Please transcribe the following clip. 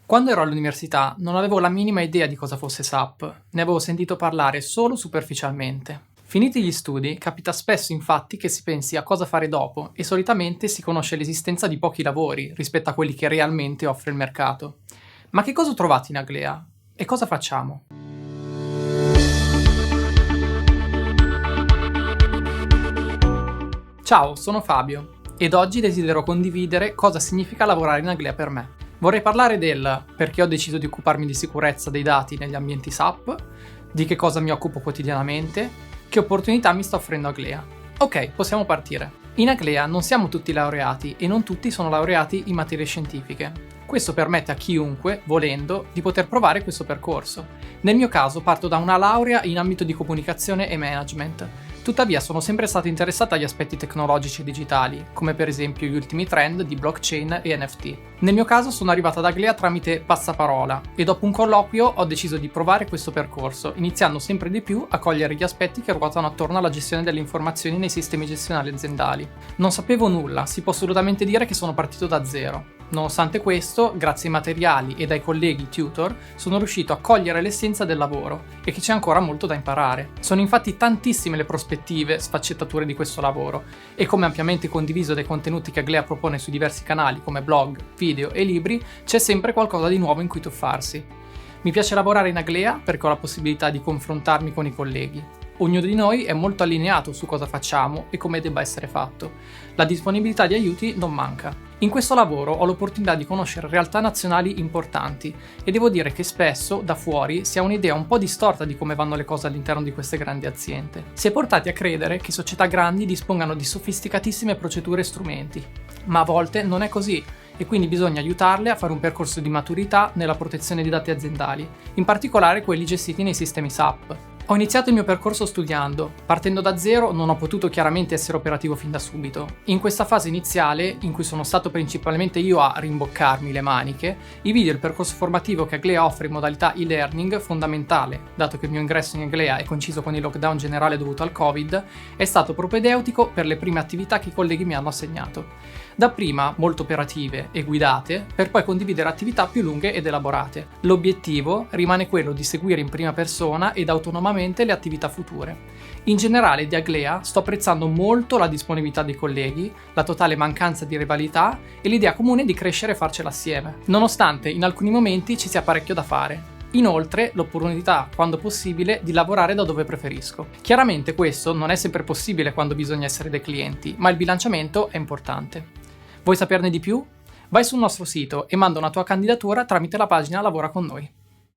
Quando ero all'università non avevo la minima idea di cosa fosse SAP, ne avevo sentito parlare solo superficialmente. Finiti gli studi, capita spesso infatti che si pensi a cosa fare dopo e solitamente si conosce l'esistenza di pochi lavori rispetto a quelli che realmente offre il mercato. Ma che cosa ho trovato in Aglea? E cosa facciamo? Ciao, sono Fabio ed oggi desidero condividere cosa significa lavorare in Aglea per me. Vorrei parlare del perché ho deciso di occuparmi di sicurezza dei dati negli ambienti SAP, di che cosa mi occupo quotidianamente, che opportunità mi sta offrendo Aglea. Ok, possiamo partire. In Aglea non siamo tutti laureati e non tutti sono laureati in materie scientifiche. Questo permette a chiunque, volendo, di poter provare questo percorso. Nel mio caso parto da una laurea in ambito di comunicazione e management. Tuttavia sono sempre stato interessato agli aspetti tecnologici e digitali, come per esempio gli ultimi trend di blockchain e NFT. Nel mio caso sono arrivato ad Aglea tramite passaparola e dopo un colloquio ho deciso di provare questo percorso, iniziando sempre di più a cogliere gli aspetti che ruotano attorno alla gestione delle informazioni nei sistemi gestionali aziendali. Non sapevo nulla, si può assolutamente dire che sono partito da zero. Nonostante questo, grazie ai materiali e ai colleghi tutor, sono riuscito a cogliere l'essenza del lavoro e che c'è ancora molto da imparare. Sono infatti tantissime le prospettive, sfaccettature di questo lavoro e come ampiamente condiviso dai contenuti che Aglea propone sui diversi canali come blog, video e libri, c'è sempre qualcosa di nuovo in cui tuffarsi. Mi piace lavorare in Aglea perché ho la possibilità di confrontarmi con i colleghi. Ognuno di noi è molto allineato su cosa facciamo e come debba essere fatto. La disponibilità di aiuti non manca. In questo lavoro ho l'opportunità di conoscere realtà nazionali importanti e devo dire che spesso, da fuori, si ha un'idea un po' distorta di come vanno le cose all'interno di queste grandi aziende. Si è portati a credere che società grandi dispongano di sofisticatissime procedure e strumenti, ma a volte non è così e quindi bisogna aiutarle a fare un percorso di maturità nella protezione di dati aziendali, in particolare quelli gestiti nei sistemi SAP. Ho iniziato il mio percorso studiando. Partendo da zero non ho potuto chiaramente essere operativo fin da subito. In questa fase iniziale, in cui sono stato principalmente io a rimboccarmi le maniche, i video e il percorso formativo che Aglea offre in modalità e-learning, fondamentale, dato che il mio ingresso in Aglea è coinciso con il lockdown generale dovuto al Covid, è stato propedeutico per le prime attività che i colleghi mi hanno assegnato. Dapprima molto operative e guidate, per poi condividere attività più lunghe ed elaborate. L'obiettivo rimane quello di seguire in prima persona ed autonomamente le attività future. In generale di Aglea sto apprezzando molto la disponibilità dei colleghi, la totale mancanza di rivalità e l'idea comune di crescere e farcela assieme, nonostante in alcuni momenti ci sia parecchio da fare. Inoltre, l'opportunità, quando possibile, di lavorare da dove preferisco. Chiaramente questo non è sempre possibile quando bisogna essere dei clienti, ma il bilanciamento è importante. Vuoi saperne di più? Vai sul nostro sito e manda una tua candidatura tramite la pagina Lavora con noi.